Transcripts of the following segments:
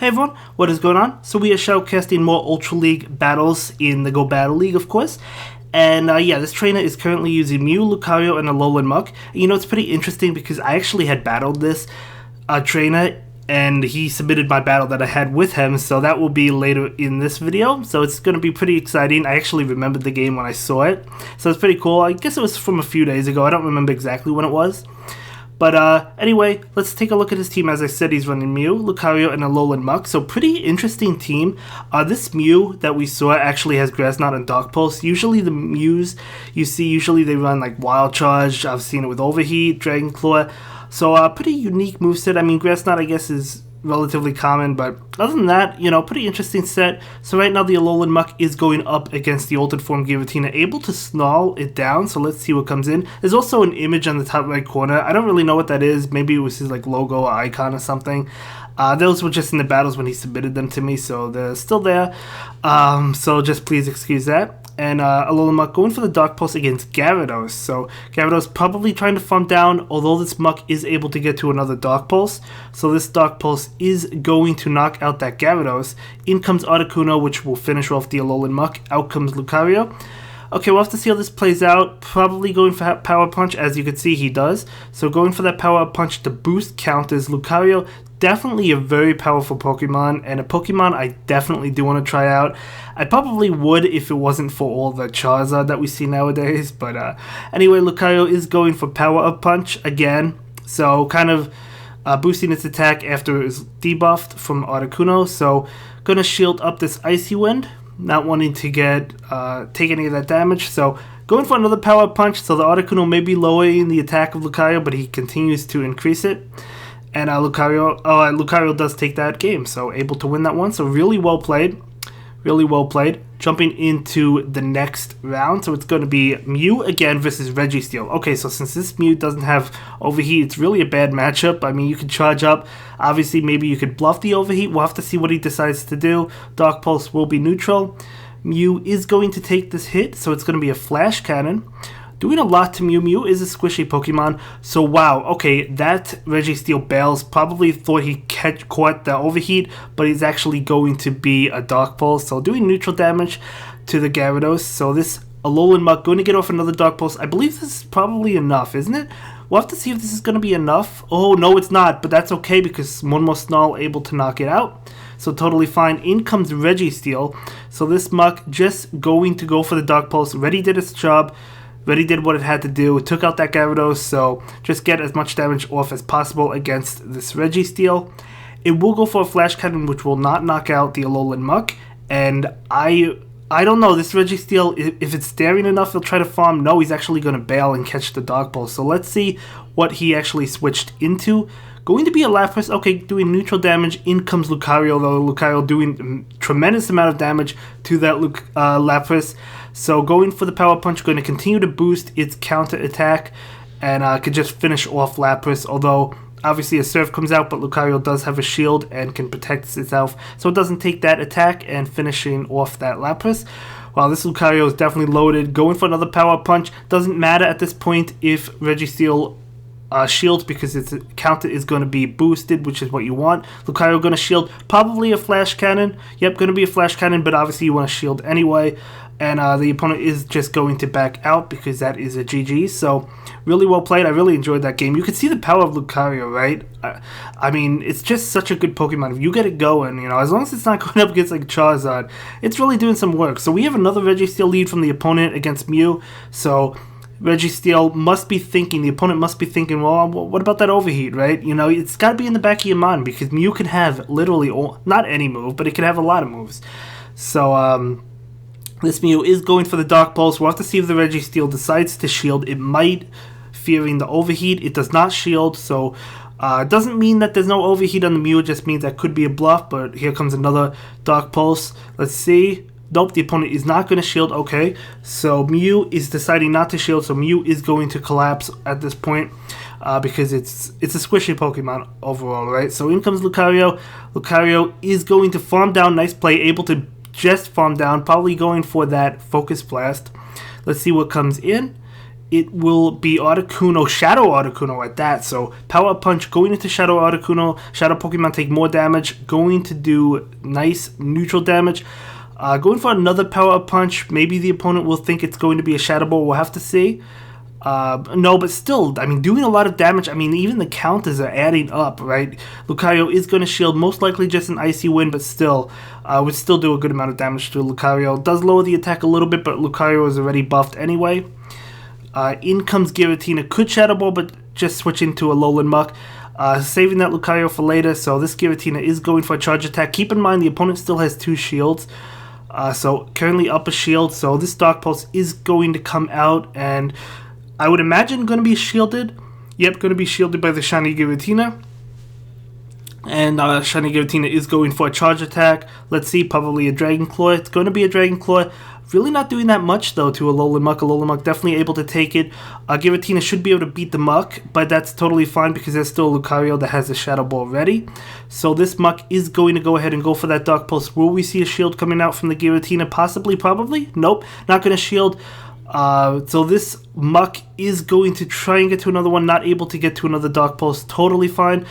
Hey everyone, what is going on? So we are shoutcasting more Ultra League battles in the Go Battle League, of course. And yeah, this trainer is currently using Mew, Lucario, and Alolan Muck. You know, it's pretty interesting because I actually had battled this trainer, and he submitted my battle that I had with him, so that will be later in this video. So it's going to be pretty exciting. I actually remembered the game when I saw it, so it's pretty cool. I guess it was from a few days ago. I don't remember exactly when it was. But anyway, let's take a look at his team. As I said, he's running Mew, Lucario, and Alolan Muck. So pretty interesting team. This Mew that we saw actually has Grass Knot and Dark Pulse. Usually the Mews you see, usually they run like Wild Charge. I've seen it with Overheat, Dragon Claw. So pretty unique moveset. I mean, Grass Knot I guess is relatively common, but other than that, you know, pretty interesting set. So right now the Alolan Muck is going up against the altered form Giratina, able to snarl it down. So let's see what comes in. There's also an image on the top right corner. I don't really know what that is. Maybe it was his like logo or icon or something. Those were just in the battles when he submitted them to me, so they're still there. So just please excuse that. And Alolan Muck going for the Dark Pulse against Gyarados. So Gyarados probably trying to farm down, although this Muck is able to get to another Dark Pulse. So this Dark Pulse is going to knock out that Gyarados. In comes Articuno, which will finish off the Alolan Muck. Out comes Lucario. Okay, we'll have to see how this plays out. Probably going for Power Punch, as you can see he does. So going for that Power Punch to boost counters. Lucario, definitely a very powerful Pokemon, and a Pokemon I definitely do want to try out. I probably would if it wasn't for all the Charizard that we see nowadays. But anyway, Lucario is going for Power Up Punch again. So kind of boosting its attack after it was debuffed from Articuno. So gonna shield up this Icy Wind. Not wanting to get take any of that damage, so going for another Power Punch. So the Articuno may be lowering the attack of Lucario, but he continues to increase it. And Lucario does take that game, so able to win that one. So really well played, really well played. Jumping into the next round, so it's going to be Mew again versus Registeel. Okay, so since this Mew doesn't have Overheat, it's really a bad matchup. I mean, you could charge up. Obviously, maybe you could bluff the Overheat. We'll have to see what he decides to do. Dark Pulse will be neutral. Mew is going to take this hit, so it's going to be a Flash Cannon. Doing a lot to Mew. Mew is a squishy Pokemon, so wow, okay, that Registeel bails. Probably thought he caught the Overheat, but he's actually going to be a Dark Pulse, so doing neutral damage to the Gyarados. So this Alolan Muck going to get off another Dark Pulse. I believe this is probably enough, isn't it? We'll have to see if this is going to be enough. Oh, no, it's not, but that's okay because one more Snarl able to knock it out. So totally fine. In comes Registeel. So this Muck just going to go for the Dark Pulse. Already did its job. Already did what it had to do. It took out that Gyarados, so just get as much damage off as possible against this Registeel. It will go for a Flash Cannon, which will not knock out the Alolan Muck. And I don't know, this Registeel, if it's daring enough, he'll try to farm. No, he's actually going to bail and catch the Dark Pulse. So let's see what he actually switched into. Going to be a Lapras, okay, doing neutral damage. In comes Lucario, though. Lucario doing a tremendous amount of damage to that Lapras. So going for the Power Punch, going to continue to boost its counter attack, and could just finish off Lapras, although obviously a Surf comes out, but Lucario does have a shield and can protect itself, so it doesn't take that attack and finishing off that Lapras. Wow, this Lucario is definitely loaded. Going for another Power Punch. Doesn't matter at this point if Registeel shields because its counter is going to be boosted, which is what you want. Lucario going to shield. Probably a Flash Cannon. Yep, going to be a Flash Cannon, but obviously you want to shield anyway. And the opponent is just going to back out because that is a GG. So really well played. I really enjoyed that game. You could see the power of Lucario, right? I mean, it's just such a good Pokemon. If you get it going, you know, as long as it's not going up against like Charizard, it's really doing some work. So we have another Registeel lead from the opponent against Mew. So Registeel must be thinking, the opponent must be thinking, well, what about that Overheat, right? You know, it's got to be in the back of your mind because Mew can have literally, not any move, but it can have a lot of moves. So, this Mew is going for the Dark Pulse. We'll have to see if the Registeel decides to shield. It might, fearing the Overheat. It does not shield, so it doesn't mean that there's no Overheat on the Mew. It just means that could be a bluff, but here comes another Dark Pulse. Let's see. Nope, the opponent is not going to shield. Okay, so Mew is deciding not to shield, so Mew is going to collapse at this point because it's a squishy Pokemon overall, right? So in comes Lucario. Lucario is going to farm down. Nice play, able to just farm down, probably going for that Focus Blast. Let's see what comes in. it will be Articuno, Shadow Articuno at that. So Power Punch going into Shadow Articuno. Shadow Pokemon take more damage, going to do nice neutral damage. Going for another Power Punch. Maybe the opponent will think it's going to be a Shadow Ball. We'll have to see. No, but still, I mean, doing a lot of damage. I mean, even the counters are adding up, right? Lucario is going to shield, most likely just an Icy Wind, but still, would still do a good amount of damage to Lucario. Does lower the attack a little bit, but Lucario is already buffed anyway. In comes Giratina, could Shadow Ball, but just switching to a Alolan Muck. Saving that Lucario for later, so this Giratina is going for a charge attack. Keep in mind, the opponent still has 2 shields. So currently up a shield, so this Dark Pulse is going to come out, and I would imagine going to be shielded. Yep, going to be shielded by the Shiny Giratina. And Shiny Giratina is going for a charge attack. Let's see, probably a Dragon Claw. It's going to be a Dragon Claw. Really not doing that much, though, to Alolan Muck. Alolan Muck definitely able to take it. Giratina should be able to beat the Muck, but that's totally fine because there's still Lucario that has a Shadow Ball ready. So this Muck is going to go ahead and go for that Dark Pulse. Will we see a shield coming out from the Giratina? Possibly, probably. Nope, not going to shield. So this Muck is going to try and get to another one, not able to get to another Dark Pulse, totally fine.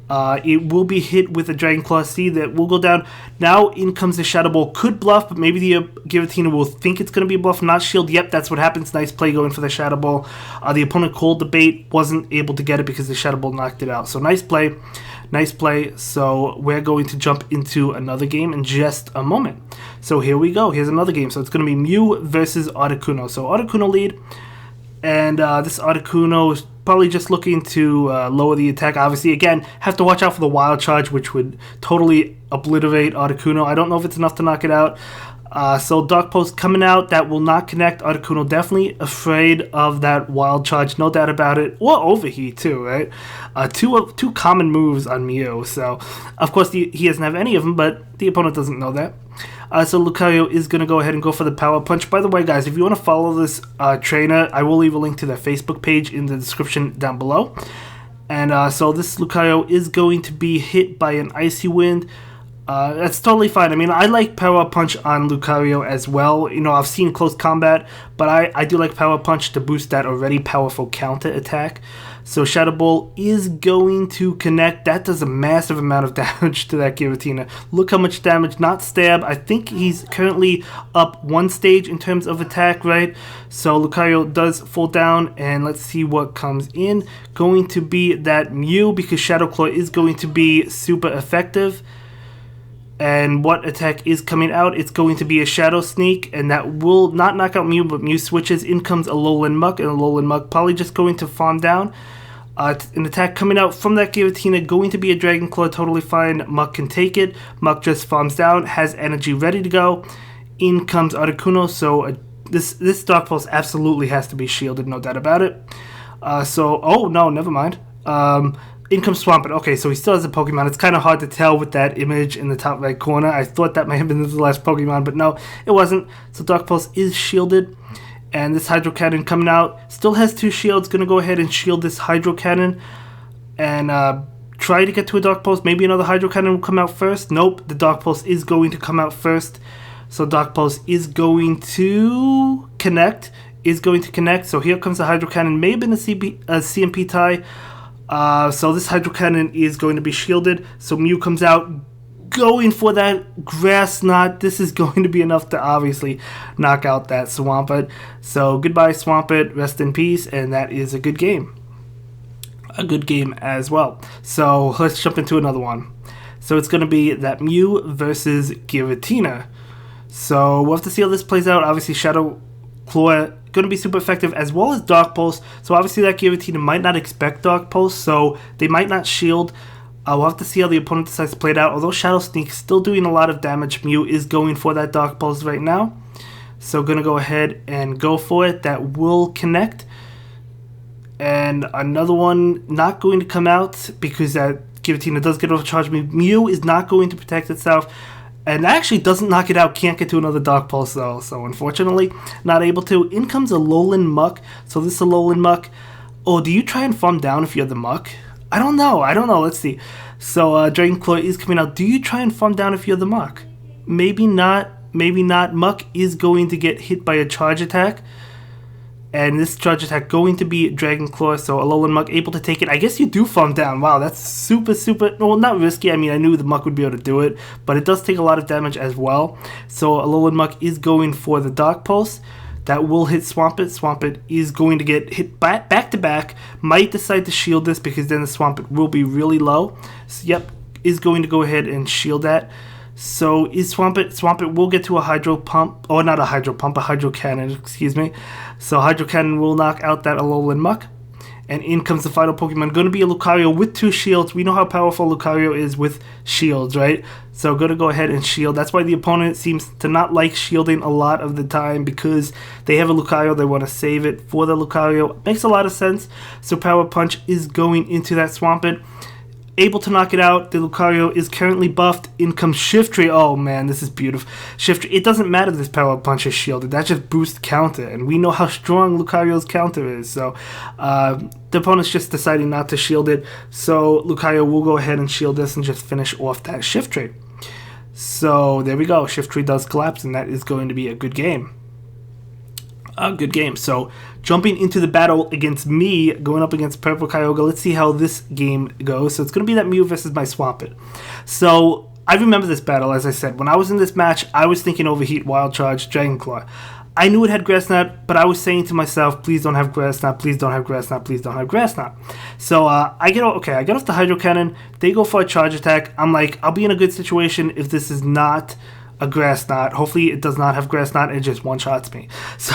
It will be hit with a Dragon Claw. See, that will go down. Now in comes the Shadow Ball. Could bluff, but maybe the Giratina will think it's going to be a bluff, not shield. Yep, that's what happens. Nice play going for the Shadow Ball. The opponent called the bait, wasn't able to get it because the Shadow Ball knocked it out. So nice play. Nice play. So we're going to jump into another game in just a moment. So here we go. Here's another game. So it's going to be Mew versus Articuno. So Articuno lead. And this Articuno is probably just looking to lower the attack. Obviously, again, have to watch out for the Wild Charge, which would totally obliterate Articuno. I don't know if it's enough to knock it out. So Dark Pulse coming out. That will not connect. Articuno definitely afraid of that Wild Charge. No doubt about it. Or Overheat, too, right? Two common moves on Mew. So, of course, he doesn't have any of them, but the opponent doesn't know that. So Lucario is going to go ahead and go for the Power Punch. By the way, guys, if you want to follow this trainer, I will leave a link to their Facebook page in the description down below. And so this Lucario is going to be hit by an Icy Wind. That's totally fine. I mean, I like Power Punch on Lucario as well. You know, I've seen close combat, but I do like Power Punch to boost that already powerful counter attack. So Shadow Ball is going to connect. That does a massive amount of damage to that Giratina. Look how much damage. Not stab. I think he's currently up 1 stage in terms of attack, right? So Lucario does fall down, and let's see what comes in. Going to be that Mew, because Shadow Claw is going to be super effective. And what attack is coming out? It's going to be a Shadow Sneak, and that will not knock out Mew, but Mew switches. In comes Alolan Muck, and Alolan Muck probably just going to farm down. An attack coming out from that Giratina, going to be a Dragon Claw, totally fine. Muck can take it. Muck just farms down, has energy ready to go. In comes Articuno, so this Dark Pulse absolutely has to be shielded, no doubt about it. Oh no, never mind. In comes Swampert. Okay, so he still has a Pokemon. It's kind of hard to tell with that image in the top right corner. I thought that might have been the last Pokemon, but no, it wasn't. So Dark Pulse is shielded. And this Hydro Cannon coming out. Still has 2 shields. Going to go ahead and shield this Hydro Cannon. And try to get to a Dark Pulse. Maybe another Hydro Cannon will come out first. Nope, the Dark Pulse is going to come out first. So Dark Pulse is going to connect. So here comes the Hydro Cannon. May have been a CMP tie. So this Hydro Cannon is going to be shielded. So Mew comes out, going for that Grass Knot. This is going to be enough to obviously knock out that Swampert. So goodbye Swampert, rest in peace, and that is a good game. A good game as well. So let's jump into another one. So it's going to be that Mew versus Giratina. So we'll have to see how this plays out. Obviously Shadow Claw going to be super effective, as well as Dark Pulse. So obviously that Giratina might not expect Dark Pulse, so they might not shield. We'll have to see how the opponent decides to play it out. Although Shadow Sneak still doing a lot of damage, Mew is going for that Dark Pulse right now. So going to go ahead and go for it. That will connect. And another one not going to come out because that Giratina does get overcharged. Mew is not going to protect itself. And actually doesn't knock it out. Can't get to another Dark Pulse though. So unfortunately, not able to. In comes Alolan Muck. So this Alolan Muck. Oh, do you try and farm down if you're the Muck? I don't know. Let's see. So Dragon Claw is coming out. Do you try and farm down if you're the Muck? Maybe not. Maybe not. Muck is going to get hit by a charge attack. And this charge attack going to be Dragon Claw, so Alolan Muck able to take it. I guess you do farm down. Wow, that's super, well, not risky. I mean, I knew the Muck would be able to do it, but it does take a lot of damage as well. So Alolan Muck is going for the Dark Pulse. That will hit Swampert. Swampert is going to get hit back to back. Might decide to shield this because then the Swampert will be really low. So, yep, is going to go ahead and shield that. So is Swampert will get to a Hydro Pump, or not a Hydro Pump, a Hydro Cannon, excuse me. So Hydro Cannon will knock out that Alolan Muck. And in comes the final Pokemon, going to be a Lucario with 2 shields. We know how powerful Lucario is with shields, right? So going to go ahead and shield. That's why the opponent seems to not like shielding a lot of the time, because they have a Lucario, they want to save it for the Lucario. Makes a lot of sense. So Power Punch is going into that Swampert. Able to knock it out. The Lucario is currently buffed. In comes Shiftry. Oh man, this is beautiful. Shiftry. It doesn't matter if this Power Punch is shielded. That just boosts counter. And we know how strong Lucario's counter is. So the opponent's just deciding not to shield it. So Lucario will go ahead and shield this and just finish off that Shiftry. So there we go. Shiftry does collapse, and that is going to be a good game. A good game. So jumping into the battle against me, going up against Purple Kyogre, let's see how this game goes. So it's going to be that Mew versus my Swampert. So I remember this battle, as I said. When I was in this match, I was thinking Overheat, Wild Charge, Dragon Claw. I knew it had Grass Knot, but I was saying to myself, please don't have Grass Knot, please don't have Grass Knot, please don't have Grass Knot. So I get off the Hydro Cannon. They go for a Charge Attack. I'm like, I'll be in a good situation if this is not a Grass Knot. Hopefully it does not have Grass Knot and just one-shots me. So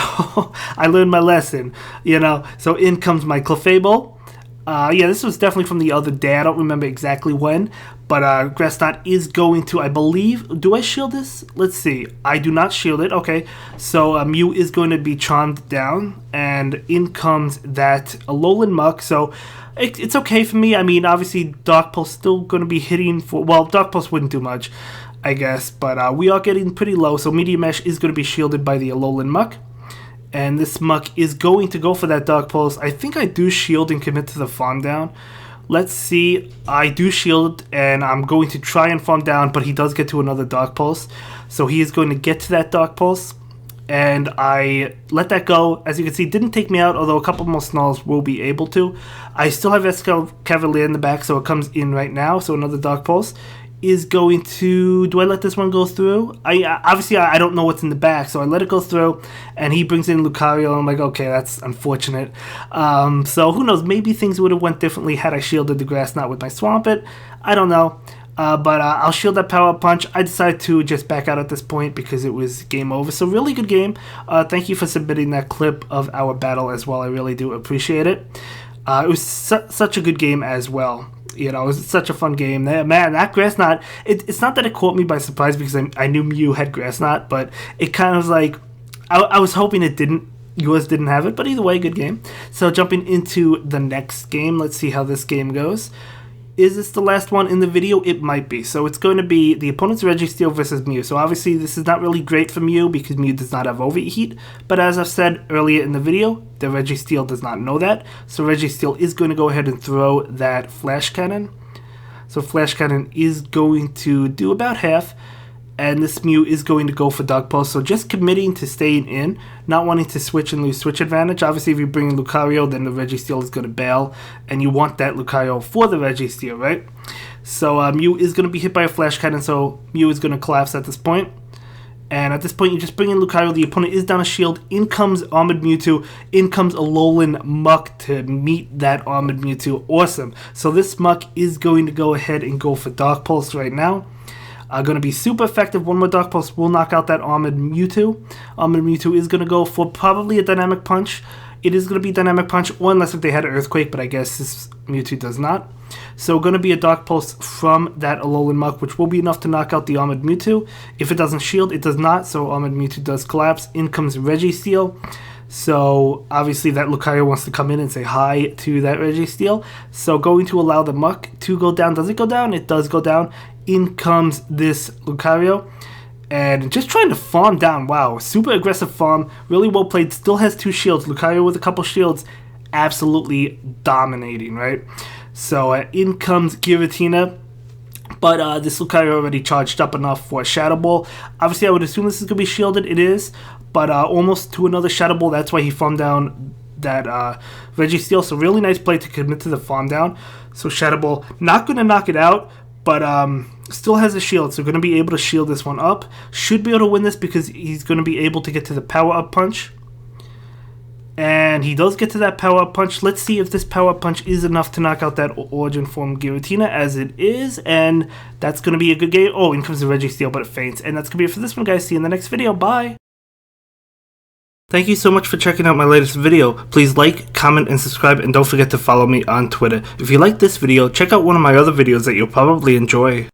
I learned my lesson, you know. So in comes my Clefable. Yeah, this was definitely from the other day. I don't remember exactly when, but Grass Knot is going to, I believe, do I shield this? Let's see. I do not shield it. Okay, so Mew is going to be charmed down, and in comes that Alolan Muck. So it's okay for me. I mean, obviously Dark Pulse still going to be hitting for, well, Dark Pulse wouldn't do much, I guess, but we are getting pretty low, so Meteor Mesh is going to be shielded by the Alolan Muck, and this Muck is going to go for that Dark Pulse. I think I do shield and commit to the farm down. Let's see. I do shield, and I'm going to try and farm down, but he does get to another Dark Pulse, so he is going to get to that Dark Pulse, and I let that go. As you can see, didn't take me out, although a couple more Snarls will be able to. I still have Cavalier in the back, so it comes in right now, so another Dark Pulse is going to, do I let this one go through? Obviously I don't know what's in the back, so I let it go through, and he brings in Lucario, and I'm like, okay, that's unfortunate. So who knows, maybe things would have went differently had I shielded the Grass Knot with my Swampert. I don't know, but I'll shield that Power Punch. I decided to just back out at this point because it was game over. So really good game. Thank you for submitting that clip of our battle as well. I really do appreciate it. It was such a good game as well. You know, it was such a fun game. Man, that Grass Knot, it's not that it caught me by surprise because I knew Mew had Grass Knot, but it kind of was like, I was hoping it didn't. Yours didn't have it, but either way, good game. So jumping into the next game, let's see how this game goes. Is this the last one in the video? It might be. So it's going to be the opponent's Registeel versus Mew. So obviously this is not really great for Mew because Mew does not have Overheat. But as I've said earlier in the video, the Registeel does not know that. So Registeel is going to go ahead and throw that Flash Cannon. So Flash Cannon is going to do about half. And this Mew is going to go for Dark Pulse. So just committing to staying in, not wanting to switch and lose switch advantage. Obviously, if you bring in Lucario, then the Registeel is going to bail. And you want that Lucario for the Registeel, right? So Mew is going to be hit by a Flash Cannon. So Mew is going to collapse at this point. And at this point, you just bring in Lucario. The opponent is down a shield. In comes Armored Mewtwo. In comes Alolan Muck to meet that Armored Mewtwo. Awesome. So this Muck is going to go ahead and go for Dark Pulse right now. Going to be super effective. One more Dark Pulse will knock out that Armored Mewtwo. Armored Mewtwo is going to go for probably a Dynamic Punch. It is going to be Dynamic Punch, or unless if they had an Earthquake, but I guess this Mewtwo does not. So going to be a Dark Pulse from that Alolan Muck, which will be enough to knock out the Armored Mewtwo. If it doesn't shield, it does not, so Armored Mewtwo does collapse. In comes Registeel. So obviously that Lucario wants to come in and say hi to that Registeel. So going to allow the Muck to go down. Does it go down? It does go down. In comes this Lucario, and just trying to farm down. Wow, super aggressive farm, really well played. Still has 2 shields. Lucario with a couple shields, absolutely dominating, right? So in comes Giratina. But this Lucario already charged up enough for a Shadow Ball. Obviously, I would assume this is going to be shielded. It is. But almost to another Shadow Ball. That's why he farmed down that Registeel. So really nice play to commit to the farm down. So Shadow Ball, not going to knock it out, but still has a shield. So going to be able to shield this one up. Should be able to win this because he's going to be able to get to the Power Up Punch. And he does get to that Power Up Punch. Let's see if this Power Up Punch is enough to knock out that Origin Form Giratina, as it is. And that's going to be a good game. Oh, in comes the Registeel, but it faints. And that's going to be it for this one, guys. See you in the next video. Bye! Thank you so much for checking out my latest video. Please like, comment, and subscribe, and don't forget to follow me on Twitter. If you like this video, check out one of my other videos that you'll probably enjoy.